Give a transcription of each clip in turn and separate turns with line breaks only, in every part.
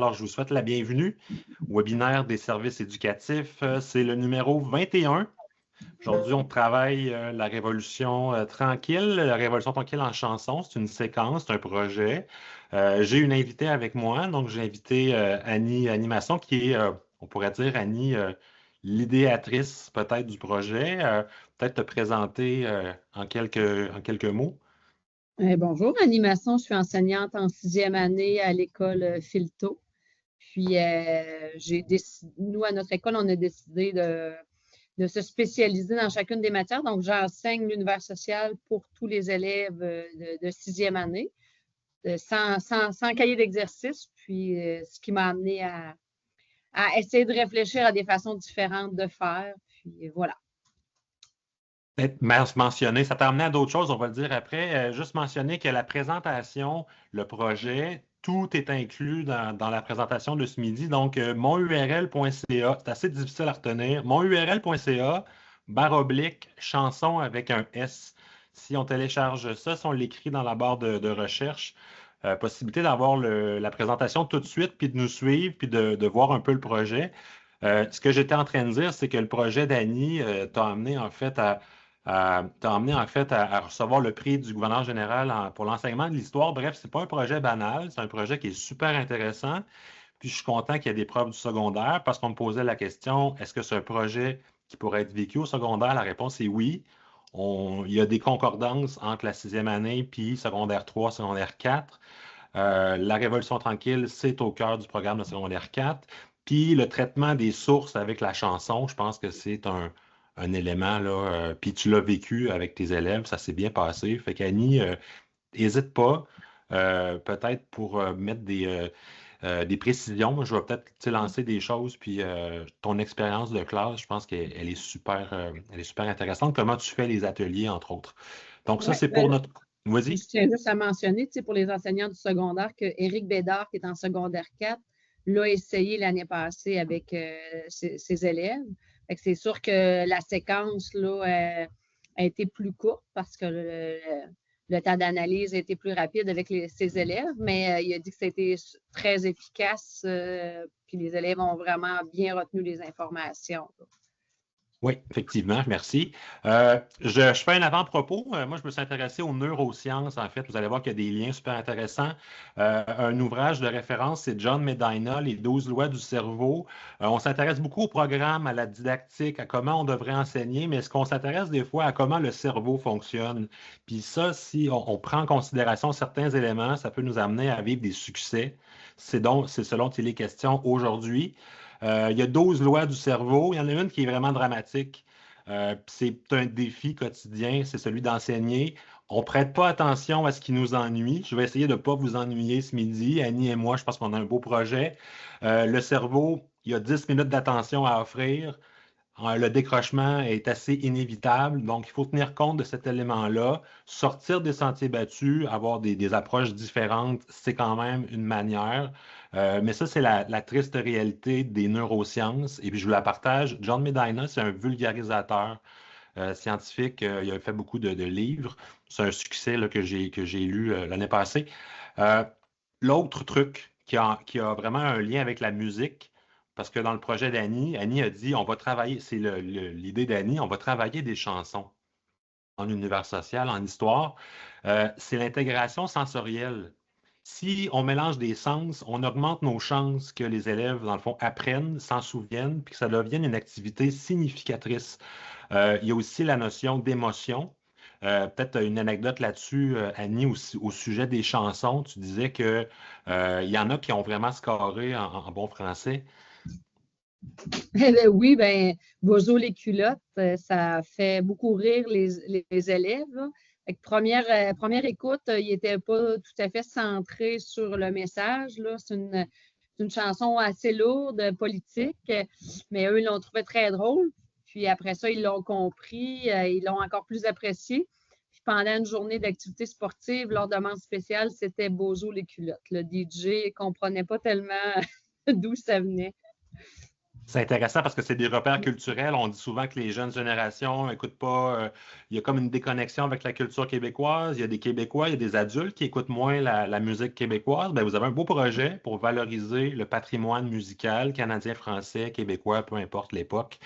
Alors, je vous souhaite la bienvenue au webinaire des services éducatifs. C'est le numéro 21. Aujourd'hui, on travaille la Révolution tranquille. La Révolution tranquille en chanson, c'est une séquence, c'est un projet. J'ai une invitée avec moi, donc j'ai invité Annie Masson, qui est, on pourrait dire, Annie, l'idéatrice peut-être du projet. Peut-être te présenter en quelques mots.
Bonjour, Annie Masson, je suis enseignante en 6e année à l'école Filto. Puis, nous, à notre école, on a décidé de se spécialiser dans chacune des matières. Donc, j'enseigne l'univers social pour tous les élèves de 6e année, sans cahier d'exercice. Puis, ce qui m'a amené à essayer de réfléchir à des façons différentes de faire. Puis, voilà.
Peut-être mentionner, ça t'a amené à d'autres choses, on va le dire après. Juste mentionner que la présentation, le projet, tout est inclus dans la présentation de ce midi. Donc, monurl.ca, c'est assez difficile à retenir. Monurl.ca, /chanson avec un S. Si on télécharge ça, si on l'écrit dans la barre de recherche, possibilité d'avoir la présentation tout de suite, puis de nous suivre, puis de voir un peu le projet. Ce que j'étais en train de dire, c'est que le projet d'Annie t'a amené en fait à recevoir le prix du gouverneur général pour l'enseignement de l'histoire. Bref, ce n'est pas un projet banal, c'est un projet qui est super intéressant. Puis je suis content qu'il y ait des profs du secondaire parce qu'on me posait la question, est-ce que c'est un projet qui pourrait être vécu au secondaire? La réponse est oui. Il y a des concordances entre la 6e année puis secondaire 3, secondaire 4. La Révolution tranquille, c'est au cœur du programme de secondaire 4. Puis le traitement des sources avec la chanson, je pense que c'est un élément, là. Puis tu l'as vécu avec tes élèves, ça s'est bien passé. Fait qu'Annie, n'hésite pas, peut-être pour mettre des précisions. Moi, je vais peut-être lancer des choses, puis ton expérience de classe, je pense qu'elle est super, elle est super intéressante. Comment tu fais les ateliers, entre autres. Donc, ça,
Ouais,
c'est pour notre. Vas-y.
je tiens juste à mentionner, pour les enseignants du secondaire, que Éric Bédard, qui est en secondaire 4, l'a essayé l'année passée avec ses élèves. C'est sûr que la séquence là, a été plus courte parce que le temps d'analyse a été plus rapide avec ses élèves, mais il a dit que c'était très efficace, puis les élèves ont vraiment bien retenu les informations.
Oui, effectivement, merci. Je fais un avant-propos. Moi, je me suis intéressé aux neurosciences, en fait. Vous allez voir qu'il y a des liens super intéressants. Un ouvrage de référence, c'est John Medina, Les 12 lois du cerveau. On s'intéresse beaucoup au programme, à la didactique, à comment on devrait enseigner, mais est-ce qu'on s'intéresse des fois à comment le cerveau fonctionne? Puis ça, si on prend en considération certains éléments, ça peut nous amener à vivre des succès. C'est ce dont il est question aujourd'hui. Il y a 12 lois du cerveau. Il y en a une qui est vraiment dramatique. C'est un défi quotidien, c'est celui d'enseigner. On ne prête pas attention à ce qui nous ennuie. Je vais essayer de ne pas vous ennuyer ce midi. Annie et moi, je pense qu'on a un beau projet. Le cerveau, il y a 10 minutes d'attention à offrir. Le décrochement est assez inévitable, donc il faut tenir compte de cet élément-là. Sortir des sentiers battus, avoir des approches différentes, c'est quand même une manière. Mais ça, c'est la triste réalité des neurosciences. Et puis, je vous la partage. John Medina, c'est un vulgarisateur scientifique. Il a fait beaucoup de livres. C'est un succès là, que j'ai lu l'année passée. Euh, L'autre truc qui a vraiment un lien avec la musique, parce que dans le projet d'Annie, Annie a dit, on va travailler, c'est l'idée d'Annie, on va travailler des chansons en univers social, en histoire. C'est l'intégration sensorielle. Si on mélange des sens, on augmente nos chances que les élèves, dans le fond, apprennent, s'en souviennent, puis que ça devienne une activité significatrice. Il y a aussi la notion d'émotion. Peut-être une anecdote là-dessus, Annie, au sujet des chansons. Tu disais qu'il y en a qui ont vraiment scoré en bon français.
Oui, Bozo les culottes, ça fait beaucoup rire les élèves. Là. Première écoute, il n'était pas tout à fait centré sur le message. Là. C'est une chanson assez lourde, politique, mais eux, ils l'ont trouvé très drôle. Puis après ça, ils l'ont compris, ils l'ont encore plus apprécié. Puis pendant une journée d'activité sportive, leur demande spéciale, c'était Bozo les culottes. Le DJ ne comprenait pas tellement d'où ça venait.
C'est intéressant parce que c'est des repères culturels. On dit souvent que les jeunes générations n'écoutent pas. Il y a comme une déconnexion avec la culture québécoise. Il y a des Québécois, il y a des adultes qui écoutent moins la musique québécoise. Bien, vous avez un beau projet pour valoriser le patrimoine musical canadien, français, québécois, peu importe l'époque.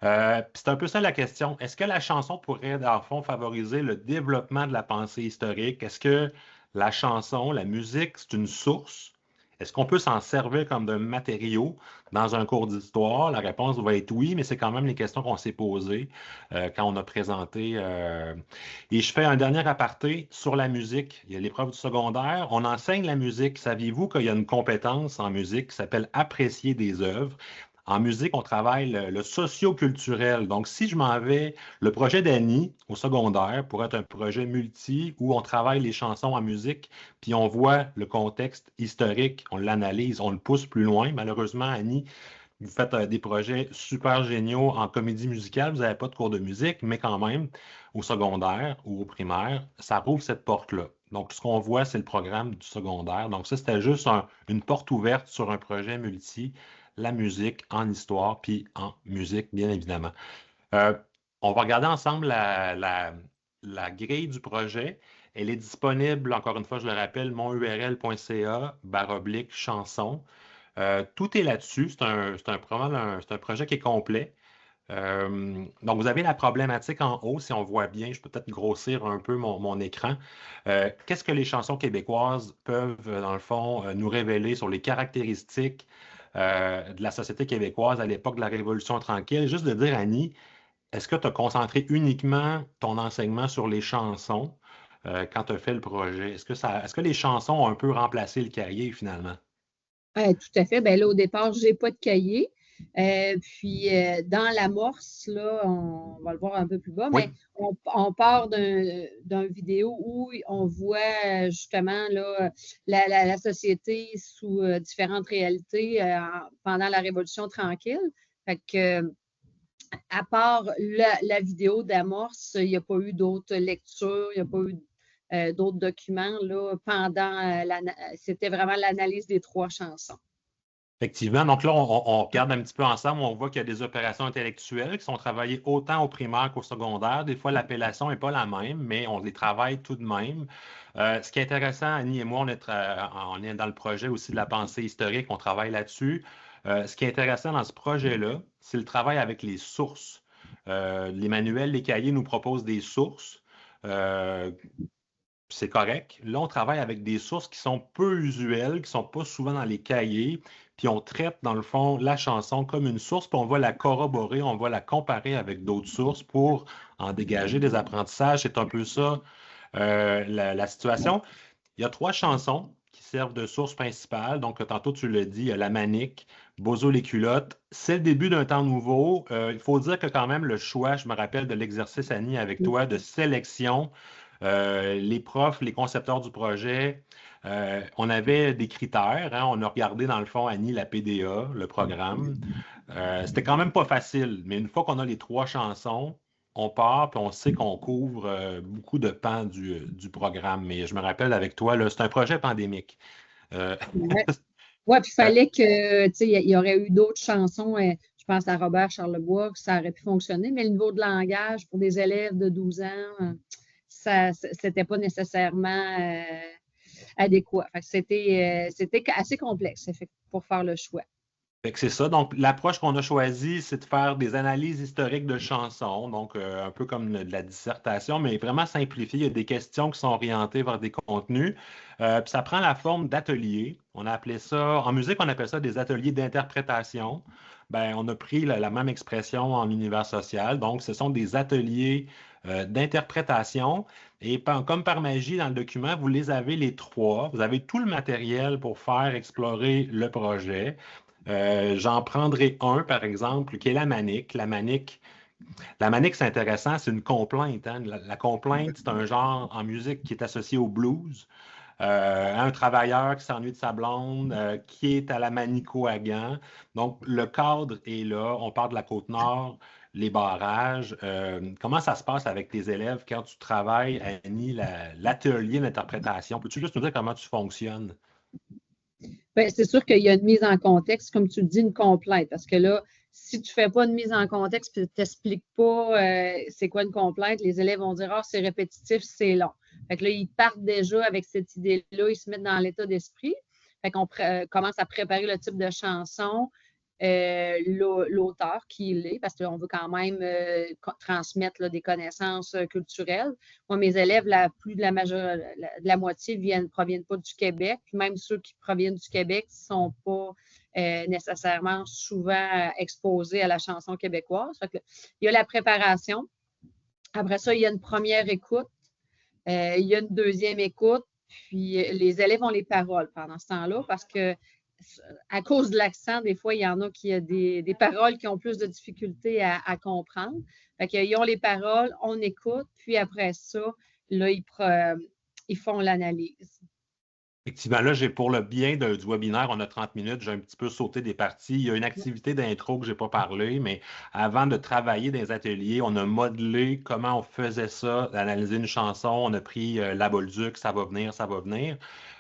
C'est un peu ça la question. Est-ce que la chanson pourrait, dans le fond, favoriser le développement de la pensée historique? Est-ce que la chanson, la musique, c'est une source? Est-ce qu'on peut s'en servir comme d'un matériau dans un cours d'histoire? La réponse va être oui, mais c'est quand même les questions qu'on s'est posées quand on a présenté. Et je fais un dernier aparté sur la musique. Il y a l'épreuve du secondaire. On enseigne la musique. Saviez-vous qu'il y a une compétence en musique qui s'appelle apprécier des œuvres? En musique, on travaille le socio-culturel. Donc, si je m'en vais, le projet d'Annie au secondaire pourrait être un projet multi où on travaille les chansons en musique, puis on voit le contexte historique, on l'analyse, on le pousse plus loin. Malheureusement, Annie, vous faites des projets super géniaux en comédie musicale, vous n'avez pas de cours de musique, mais quand même, au secondaire ou au primaire, ça rouvre cette porte-là. Donc, ce qu'on voit, c'est le programme du secondaire. Donc, ça, c'était juste une porte ouverte sur un projet multi, la musique en histoire, puis en musique, bien évidemment. Euh, on va regarder ensemble la grille du projet. Elle est disponible, encore une fois, je le rappelle, monurl.ca/chanson. Tout est là-dessus. C'est un projet qui est complet. Donc, vous avez la problématique en haut, si on voit bien. Je peux peut-être grossir un peu mon écran. Qu'est-ce que les chansons québécoises peuvent, dans le fond, nous révéler sur les caractéristiques de la société québécoise à l'époque de la Révolution tranquille? Juste de dire, Annie, est-ce que tu as concentré uniquement ton enseignement sur les chansons quand tu as fait le projet? Est-ce que les chansons ont un peu remplacé le cahier finalement?
Tout à fait. Ben là, au départ, je n'ai pas de cahier. Puis, dans l'amorce, là, on va le voir un peu plus bas, mais
Oui.
on part d'un vidéo où on voit justement là, la société sous différentes réalités pendant la Révolution tranquille. Fait que, à part la vidéo d'amorce, il n'y a pas eu d'autres lectures, il n'y a pas eu d'autres documents là, pendant c'était vraiment l'analyse des 3 chansons.
Effectivement. Donc là, on regarde un petit peu ensemble, on voit qu'il y a des opérations intellectuelles qui sont travaillées autant au primaire qu'au secondaire. Des fois, l'appellation n'est pas la même, mais on les travaille tout de même. Ce qui est intéressant, Annie et moi, on est dans le projet aussi de la pensée historique, on travaille là-dessus. Ce qui est intéressant dans ce projet-là, c'est le travail avec les sources. Les manuels, les cahiers nous proposent des sources. C'est correct. Là, on travaille avec des sources qui sont peu usuelles, qui ne sont pas souvent dans les cahiers, puis on traite, dans le fond, la chanson comme une source, puis on va la corroborer, on va la comparer avec d'autres sources pour en dégager des apprentissages. C'est un peu ça, la situation. Il y a 3 chansons qui servent de source principale. Donc, tantôt, tu l'as dit, il y a La Manique, Bozo les culottes. C'est le début d'un temps nouveau. Il faut dire que quand même, le choix, je me rappelle de l'exercice, Annie, avec toi, de sélection, les profs, les concepteurs du projet, on avait des critères. Hein. On a regardé, dans le fond, Annie, la PDA, le programme. C'était quand même pas facile, mais une fois qu'on a les 3 chansons, on part, puis on sait qu'on couvre beaucoup de pans du programme. Mais je me rappelle avec toi, là, c'est un projet pandémique. Euh,
Ouais. Ouais, puis il
euh,
fallait que, tu sais, il y aurait eu d'autres chansons, je pense à Robert Charlebois, que ça aurait pu fonctionner, mais le niveau de langage pour des élèves de 12 ans, c'était pas nécessairement adéquat. Fait que c'était assez complexe pour faire le choix.
Fait que c'est ça. Donc, l'approche qu'on a choisie, c'est de faire des analyses historiques de chansons, donc un peu comme de la dissertation, mais vraiment simplifié. Il y a des questions qui sont orientées vers des contenus. Puis ça prend la forme d'ateliers. On a appelé ça, en musique, on appelle ça des ateliers d'interprétation. Ben, on a pris la même expression en univers social. Donc, ce sont des ateliers d'interprétation. Et comme par magie, dans le document, vous les avez les 3. Vous avez tout le matériel pour faire explorer le projet. J'en prendrai un, par exemple, qui est la manique. La manique, c'est intéressant, c'est une complainte. Hein. La complainte, c'est un genre en musique qui est associé au blues. Un travailleur qui s'ennuie de sa blonde, qui est à la Manicouagan. Donc, le cadre est là. On parle de la Côte-Nord, les barrages. Comment ça se passe avec tes élèves quand tu travailles, Annie, l'atelier d'interprétation? Peux-tu juste nous dire comment tu fonctionnes?
Ben, c'est sûr qu'il y a une mise en contexte, comme tu le dis, une complainte, parce que là, si tu ne fais pas de mise en contexte et tu n'expliques pas c'est quoi une complainte, les élèves vont dire « Ah, c'est répétitif, c'est long ». Fait que là, ils partent déjà avec cette idée-là, ils se mettent dans l'état d'esprit. Fait qu'on commence à préparer le type de chanson, l'auteur qui il est, parce qu'on veut quand même transmettre là, des connaissances culturelles. Moi, mes élèves, plus de la moitié proviennent pas du Québec. Puis même ceux qui proviennent du Québec ne sont pas nécessairement souvent exposés à la chanson québécoise. Fait que, il y a la préparation. Après ça, il y a une première écoute. Il y a une deuxième écoute. Puis les élèves ont les paroles pendant ce temps-là parce que à cause de l'accent, des fois, il y en a qui ont des paroles qui ont plus de difficultés à comprendre. Fait qu'ils ont les paroles, on écoute, puis après ça, là, ils font l'analyse.
Effectivement, là, pour le bien du webinaire, on a 30 minutes, j'ai un petit peu sauté des parties. Il y a une activité d'intro que je n'ai pas parlé, mais avant de travailler dans les ateliers, on a modelé comment on faisait ça, d'analyser une chanson. On a pris la Bolduc, ça va venir, ça va venir.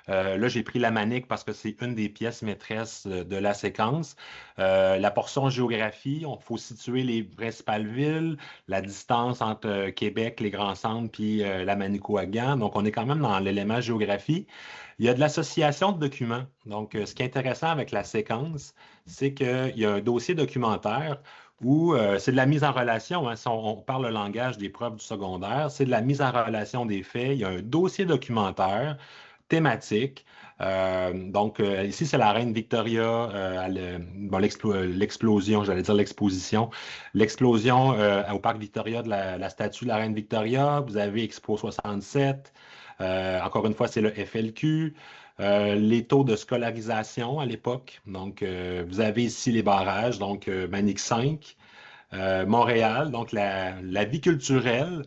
Là, j'ai pris la manique parce que c'est une des pièces maîtresses de la séquence. La portion géographie, il faut situer les principales villes, la distance entre Québec, les grands centres, puis la Manicouagan. Donc, on est quand même dans l'élément géographie. Il y a de l'association de documents. Donc, ce qui est intéressant avec la séquence, c'est qu'il y a un dossier documentaire où c'est de la mise en relation. Hein, si on parle le langage des preuves du secondaire, c'est de la mise en relation des faits. Il y a un dossier documentaire thématique. Donc, ici, c'est la reine Victoria, l'explosion, j'allais dire l'exposition. L'explosion au parc Victoria de la statue de la reine Victoria. Vous avez Expo 67. Encore une fois, c'est le FLQ. Les taux de scolarisation à l'époque. Donc, vous avez ici les barrages, donc Manic 5. Montréal, donc la vie culturelle.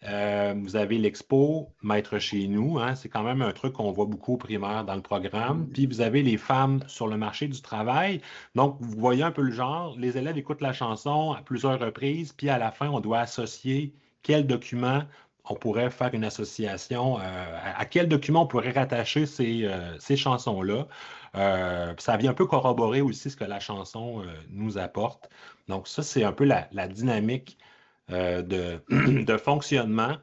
Vous avez l'expo Maître chez nous, hein, c'est quand même un truc qu'on voit beaucoup au primaire dans le programme. Puis vous avez les femmes sur le marché du travail. Donc, vous voyez un peu le genre, les élèves écoutent la chanson à plusieurs reprises, puis à la fin, on doit associer quel document on pourrait faire une association, à quel document on pourrait rattacher ces chansons-là. Ça vient un peu corroborer aussi ce que la chanson nous apporte. Donc, ça, c'est un peu la dynamique de fonctionnement.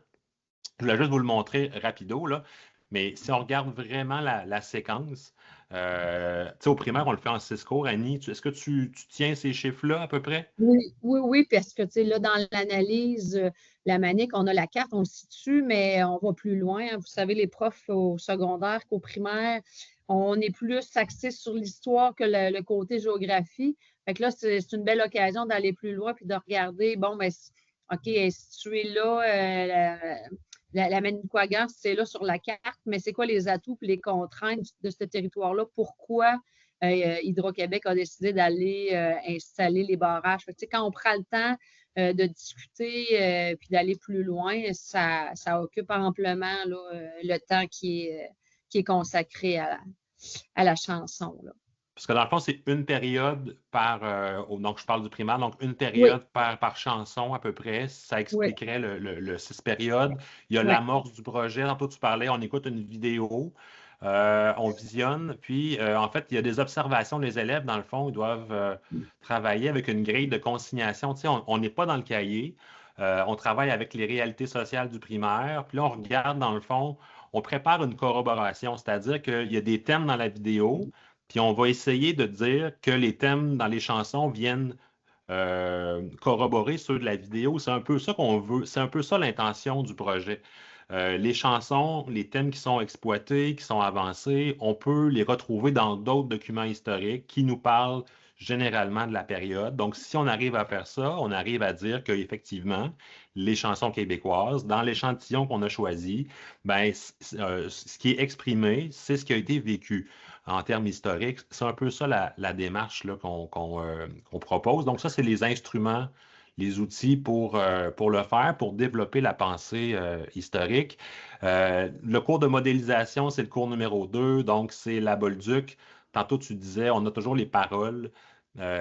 Je voulais juste vous le montrer rapido, là. Mais si on regarde vraiment la séquence, au primaire, on le fait en 6 cours. Annie, est-ce que tu tiens ces chiffres-là à peu près?
Oui, parce que là, dans l'analyse, la manique, on a la carte, on le situe, mais on va plus loin. Hein. Vous savez, les profs au secondaire qu'au primaire, on est plus axé sur l'histoire que le côté géographie. Fait que là, c'est une belle occasion d'aller plus loin puis de regarder, bon, ben, OK, elle est située là, la Manicouagan, c'est là sur la carte, mais c'est quoi les atouts et les contraintes de ce territoire-là? Pourquoi Hydro-Québec a décidé d'aller installer les barrages? Fait que, quand on prend le temps de discuter puis d'aller plus loin, ça occupe amplement là, le temps qui est consacré à la chanson. Là.
Parce que dans le fond, c'est une période donc je parle du primaire, donc une
Oui,
période par chanson à peu près. Ça
oui,
expliquerait le 6 périodes. Il y a
oui.
l'amorce du projet. Tantôt, tu parlais, on écoute une vidéo, on visionne. Puis, en fait, il y a des observations des élèves. Dans le fond, ils doivent travailler avec une grille de consignation. Tu sais, on n'est pas dans le cahier. On travaille avec les réalités sociales du primaire. Puis là, on regarde, dans le fond, on prépare une corroboration, c'est-à-dire qu'il y a des thèmes dans la vidéo. Puis on va essayer de dire que les thèmes dans les chansons viennent corroborer ceux de la vidéo. C'est un peu ça qu'on veut, c'est un peu ça l'intention du projet. Les chansons, les thèmes qui sont exploités, qui sont avancés, on peut les retrouver dans d'autres documents historiques qui nous parlent généralement de la période. Donc, si on arrive à faire ça, on arrive à dire qu'effectivement, les chansons québécoises, dans l'échantillon qu'on a choisi, ben, ce qui est exprimé, c'est ce qui a été vécu en termes historiques. C'est un peu ça la démarche qu'on propose. Donc, ça, c'est les instruments, les outils pour le faire, pour développer la pensée historique. Le cours de modélisation, c'est le cours numéro 2, donc c'est la Bolduc. Tantôt, tu disais, on a toujours les paroles,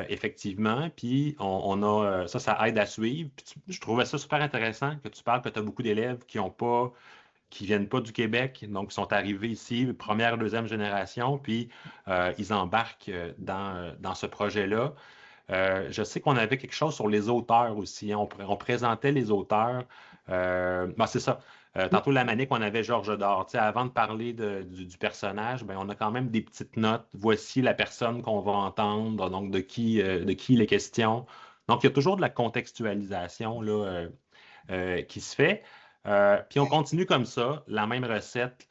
effectivement, puis on a ça aide à suivre. Puis je trouvais ça super intéressant que tu parles que tu as beaucoup d'élèves qui viennent pas du Québec, donc ils sont arrivés ici, première, deuxième génération, puis ils embarquent dans ce projet-là. Je sais qu'on avait quelque chose sur les auteurs aussi, hein. On présentait les auteurs. C'est ça. Tantôt, la manique, on avait Georges Dard. Tu sais, avant de parler du personnage, ben, on a quand même des petites notes. Voici la personne qu'on va entendre, donc de qui il est question. Donc, il y a toujours de la contextualisation là, qui se fait. Puis on continue comme ça, la même recette.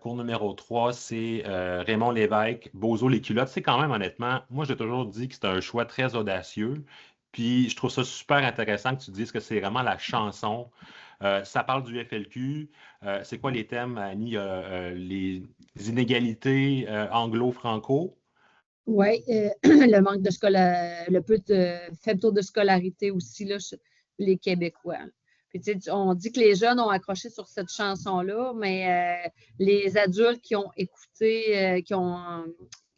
Cours numéro 3, c'est Raymond Lévesque, Bozo les culottes. C'est quand même, honnêtement, moi j'ai toujours dit que c'est un choix très audacieux. Puis je trouve ça super intéressant que tu dises que c'est vraiment la chanson. Ça parle du FLQ. C'est quoi les thèmes, Annie? Les inégalités anglo-franco.
Oui, le manque de le peu de faible taux de scolarité aussi, là, les Québécois. Puis, tu sais, on dit que les jeunes ont accroché sur cette chanson-là, mais les adultes qui ont écouté, qui ont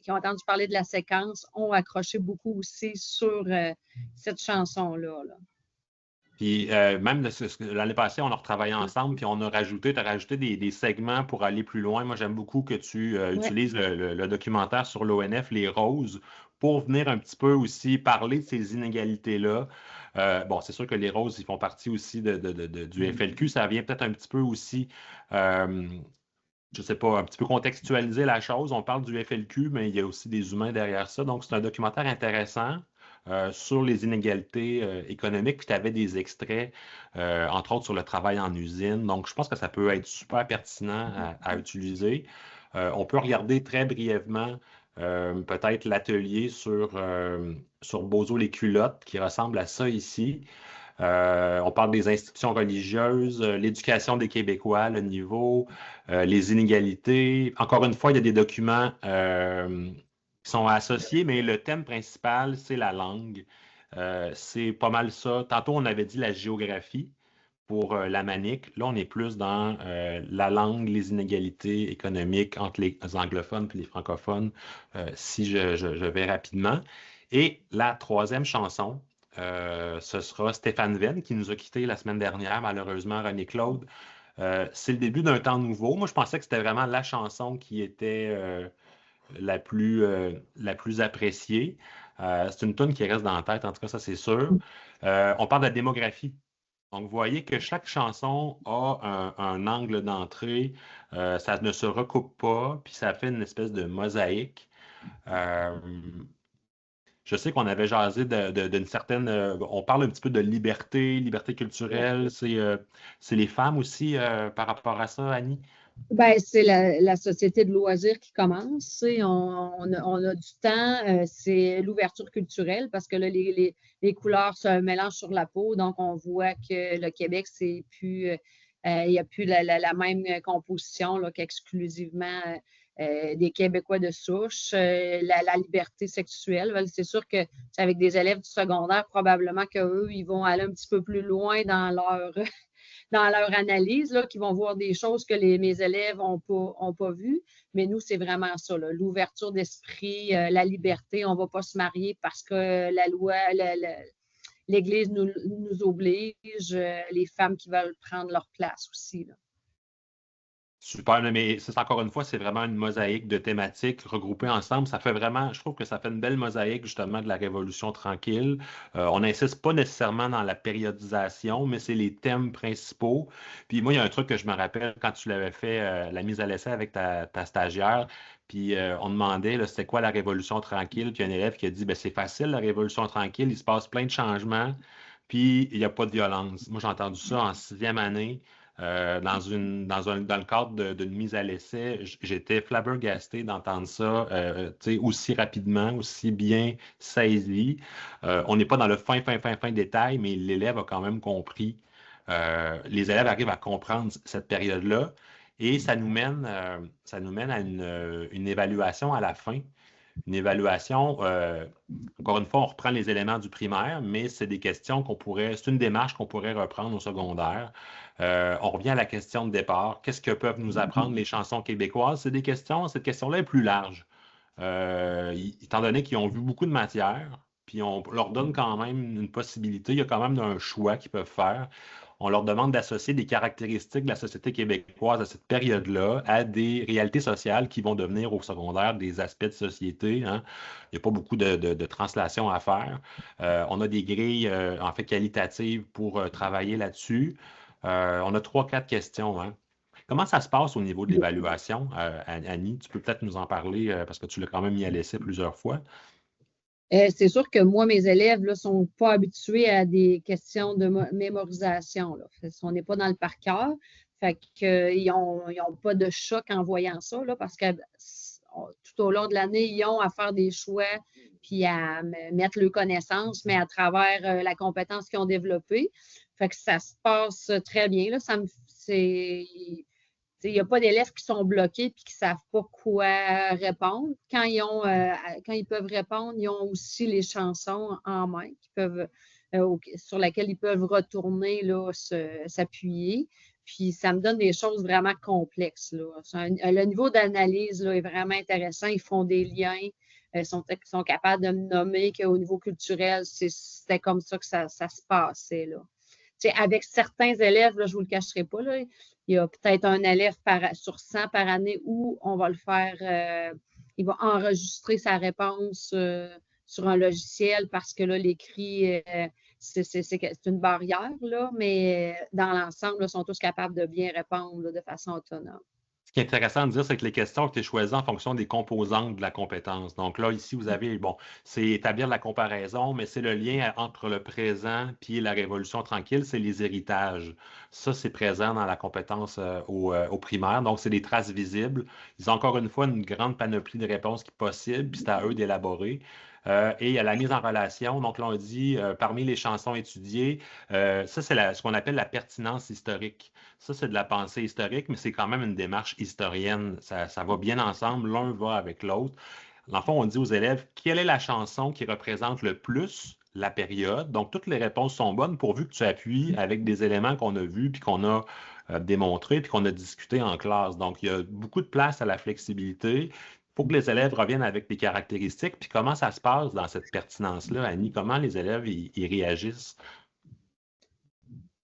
entendu parler de la séquence, ont accroché beaucoup aussi sur cette chanson-là. Là.
Puis même l'année passée, on a retravaillé ensemble, puis on a rajouté, tu as rajouté des segments pour aller plus loin. Moi, j'aime beaucoup que tu
Ouais.
utilises le documentaire sur l'ONF, Les Roses, pour venir un petit peu aussi parler de ces inégalités-là. Bon, c'est sûr que les Roses, ils font partie aussi du FLQ. Ça vient peut-être un petit peu aussi, je ne sais pas, un petit peu contextualiser la chose. On parle du FLQ, mais il y a aussi des humains derrière ça. Donc, c'est un documentaire intéressant sur les inégalités économiques. Puis, tu avais des extraits, entre autres, sur le travail en usine. Donc, je pense que ça peut être super pertinent à utiliser. On peut regarder très brièvement peut-être l'atelier sur Bozo les culottes, qui ressemble à ça ici. On parle des institutions religieuses, l'éducation des Québécois, le niveau, les inégalités. Encore une fois, il y a des documents qui sont associés, mais le thème principal, c'est la langue. C'est pas mal ça. Tantôt, on avait dit la géographie pour la manique. Là, on est plus dans la langue, les inégalités économiques entre les anglophones et les francophones, si je vais rapidement. Et la troisième chanson, ce sera Stéphane Venn qui nous a quittés la semaine dernière, malheureusement, René-Claude. C'est le début d'un temps nouveau. Moi, je pensais que c'était vraiment la chanson qui était la plus appréciée. C'est une tune qui reste dans la tête, en tout cas, ça c'est sûr. On parle de la démographie. Donc, vous voyez que chaque chanson a un angle d'entrée, ça ne se recoupe pas, puis ça fait une espèce de mosaïque. Euh, je sais qu'on avait jasé d'une certaine. On parle un petit peu de liberté, liberté culturelle. C'est les femmes aussi par rapport à ça, Annie.
Ben, c'est la société de loisirs qui commence. Tu sais, on a du temps, c'est l'ouverture culturelle parce que là, les couleurs se mélangent sur la peau. Donc, on voit que le Québec, c'est plus, il n'y a plus la même composition là, qu'exclusivement des Québécois de souche. La liberté sexuelle, ben, c'est sûr que c'est avec des élèves du secondaire, probablement qu'eux, ils vont aller un petit peu plus loin dans leur analyse, là, qui vont voir des choses que mes élèves n'ont pas vues. Mais nous, c'est vraiment ça, l'ouverture d'esprit, la liberté. On ne va pas se marier parce que la loi, l'Église nous oblige, les femmes qui veulent prendre leur place aussi. Là.
Super, mais c'est encore une fois, c'est vraiment une mosaïque de thématiques regroupées ensemble. Ça fait vraiment, je trouve que ça fait une belle mosaïque justement de la Révolution tranquille. On n'insiste pas nécessairement dans la périodisation, mais c'est les thèmes principaux. Puis moi, il y a un truc que je me rappelle quand tu l'avais fait, la mise à l'essai avec ta stagiaire. Puis on demandait, là, c'était quoi la Révolution tranquille? Puis il y a un élève qui a dit, ben, c'est facile, la Révolution tranquille, il se passe plein de changements, puis il n'y a pas de violence. Moi, j'ai entendu ça en sixième année. Dans le cadre d'une mise à l'essai, j'étais flabbergasté d'entendre ça aussi rapidement, aussi bien saisi. On n'est pas dans le fin détail, mais l'élève a quand même compris. Les élèves arrivent à comprendre cette période-là et ça nous mène à une évaluation à la fin. Une évaluation, encore une fois, on reprend les éléments du primaire, mais c'est des questions c'est une démarche qu'on pourrait reprendre au secondaire. On revient à la question de départ. Qu'est-ce que peuvent nous apprendre les chansons québécoises? Cette question-là est plus large. Étant donné qu'ils ont vu beaucoup de matière, puis on leur donne quand même une possibilité, il y a quand même un choix qu'ils peuvent faire. on leur demande d'associer des caractéristiques de la société québécoise à cette période-là à des réalités sociales qui vont devenir au secondaire des aspects de société, hein. Il n'y a pas beaucoup de translation à faire. On a des grilles, en fait, qualitatives pour travailler là-dessus. On a 3, 4 questions, hein. Comment ça se passe au niveau de l'évaluation, Annie? Tu peux peut-être nous en parler parce que tu l'as quand même mis à l'essai plusieurs fois.
C'est sûr que moi, mes élèves ne sont pas habitués à des questions de mémorisation. Là. On n'est pas dans le par cœur. Fait qu'ils n'ont pas de choc en voyant ça, là, parce que tout au long de l'année, ils ont à faire des choix puis à mettre leurs connaissances, mais à travers la compétence qu'ils ont développée. Fait que ça se passe très bien. Là. Il n'y a pas d'élèves qui sont bloqués et qui ne savent pas quoi répondre. Quand ils peuvent répondre, ils ont aussi les chansons en main sur lesquelles ils peuvent retourner, là, s'appuyer. Puis ça me donne des choses vraiment complexes. Là. Le niveau d'analyse là, est vraiment intéressant. Ils font des liens. Sont capables de me nommer qu'au niveau culturel, c'était comme ça que ça se passait. Là. Avec certains élèves, là, je ne vous le cacherai pas, là, il y a peut-être un élève sur 100 par année où on va le faire, il va enregistrer sa réponse sur un logiciel parce que là, l'écrit, c'est une barrière, là, mais dans l'ensemble, ils sont tous capables de bien répondre là, de façon autonome.
Ce qui est intéressant de dire, c'est que les questions ont été choisies en fonction des composantes de la compétence. Donc là, ici, vous avez, bon, c'est établir la comparaison, mais c'est le lien entre le présent puis la Révolution tranquille, c'est les héritages. Ça, c'est présent dans la compétence au primaire. Donc, c'est des traces visibles. Ils ont encore une fois une grande panoplie de réponses qui possibles, puis c'est à eux d'élaborer. Et il y a la mise en relation. Donc là, on dit, parmi les chansons étudiées, ça, c'est ce qu'on appelle la pertinence historique. Ça, c'est de la pensée historique, mais c'est quand même une démarche historienne. Ça va bien ensemble, l'un va avec l'autre. Dans le fond, on dit aux élèves, quelle est la chanson qui représente le plus la période? Donc, toutes les réponses sont bonnes pourvu que tu appuies avec des éléments qu'on a vus, puis qu'on a démontrés, puis qu'on a discuté en classe. Donc, il y a beaucoup de place à la flexibilité. Il faut que les élèves reviennent avec des caractéristiques. Puis comment ça se passe dans cette pertinence-là, Annie? Comment les élèves y réagissent?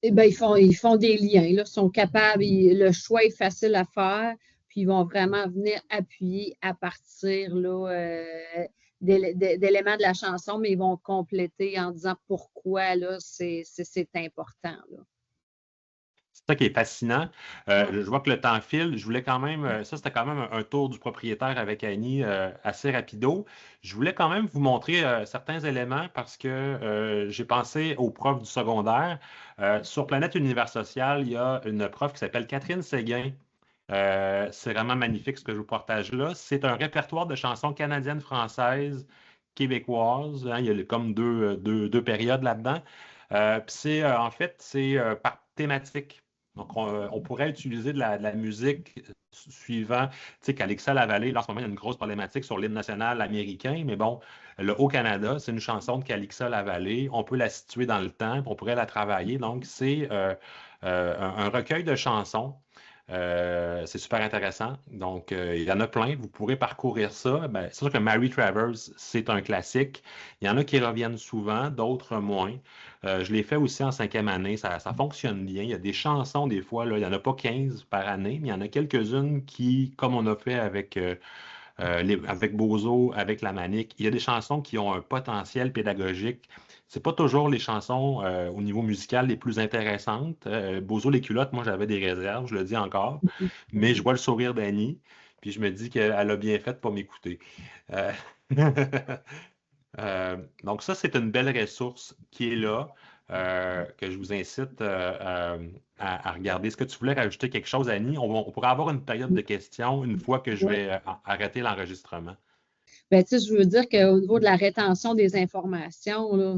Eh bien, ils font des liens, là, sont capables, le choix est facile à faire, puis ils vont vraiment venir appuyer à partir là, d'éléments de la chanson, mais ils vont compléter en disant pourquoi là, c'est important. Là.
C'est ça qui est fascinant. Je vois que le temps file. Je voulais quand même, ça c'était quand même un tour du propriétaire avec Annie assez rapido. Je voulais quand même vous montrer certains éléments parce que j'ai pensé aux profs du secondaire. Sur Planète Univers Social, il y a une prof qui s'appelle Catherine Séguin. C'est vraiment magnifique ce que je vous partage là. C'est un répertoire de chansons canadiennes, françaises, québécoises, hein. Il y a comme deux périodes là-dedans. En fait, c'est par thématique. Donc, on pourrait utiliser de la musique suivant, tu sais, qu'Alexa Lavallée, là, en ce moment, il y a une grosse problématique sur l'hymne national américain, mais bon, le Haut-Canada, c'est une chanson de Calixa Lavallée. On peut la situer dans le temps, puis on pourrait la travailler. Donc, c'est un recueil de chansons. C'est super intéressant. Donc, il y en a plein. Vous pourrez parcourir ça. Ben, c'est sûr que Mary Travers, c'est un classique. Il y en a qui reviennent souvent, d'autres moins. Je l'ai fait aussi en 5e année. Ça fonctionne bien. Il y a des chansons, des fois, là, il n'y en a pas 15 par année, mais il y en a quelques-unes qui, comme on a fait avec Bozo, avec La Manique, il y a des chansons qui ont un potentiel pédagogique. C'est pas toujours les chansons au niveau musical les plus intéressantes. Bozo les culottes, moi j'avais des réserves, je le dis encore, mais je vois le sourire d'Annie, puis je me dis qu'elle a bien fait de pas m'écouter. Euh, donc ça, c'est une belle ressource qui est là, que je vous incite à regarder. Est-ce que tu voulais rajouter quelque chose, Annie? On pourrait avoir une période de questions une fois que je
Ouais.
vais arrêter l'enregistrement.
Ben, je veux dire qu'au niveau de la rétention des informations, là,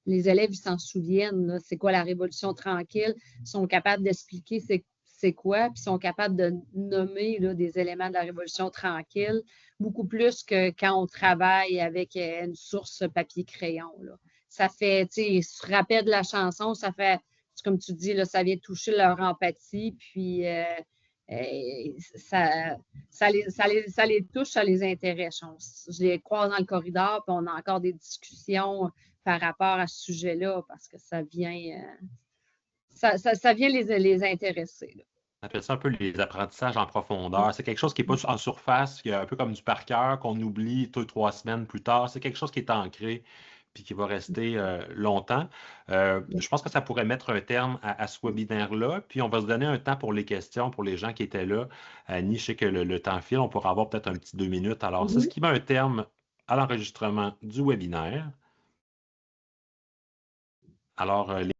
les élèves ils s'en souviennent. C'est quoi la Révolution tranquille? Ils sont capables d'expliquer c'est quoi, puis ils sont capables de nommer là, des éléments de la Révolution tranquille, beaucoup plus que quand on travaille avec une source papier-crayon. Ça fait, tu sais, ils se rappellent de la chanson, ça fait, comme tu dis, là, ça vient toucher leur empathie, puis ça les touche, ça les intéresse. Je les croise dans le corridor, puis on a encore des discussions par rapport à ce sujet-là, parce que ça vient ça vient les intéresser, là.
On appelle ça un peu les apprentissages en profondeur. C'est quelque chose qui n'est pas en surface, qui est un peu comme du par cœur, qu'on oublie 2 ou 3 semaines plus tard. C'est quelque chose qui est ancré puis qui va rester longtemps. Je pense que ça pourrait mettre un terme à ce webinaire-là. Puis on va se donner un temps pour les questions, pour les gens qui étaient là. Annie, je sais que le temps file, on pourra avoir peut-être un petit 2 minutes. Alors, c'est ce qui met un terme à l'enregistrement du webinaire. Alors,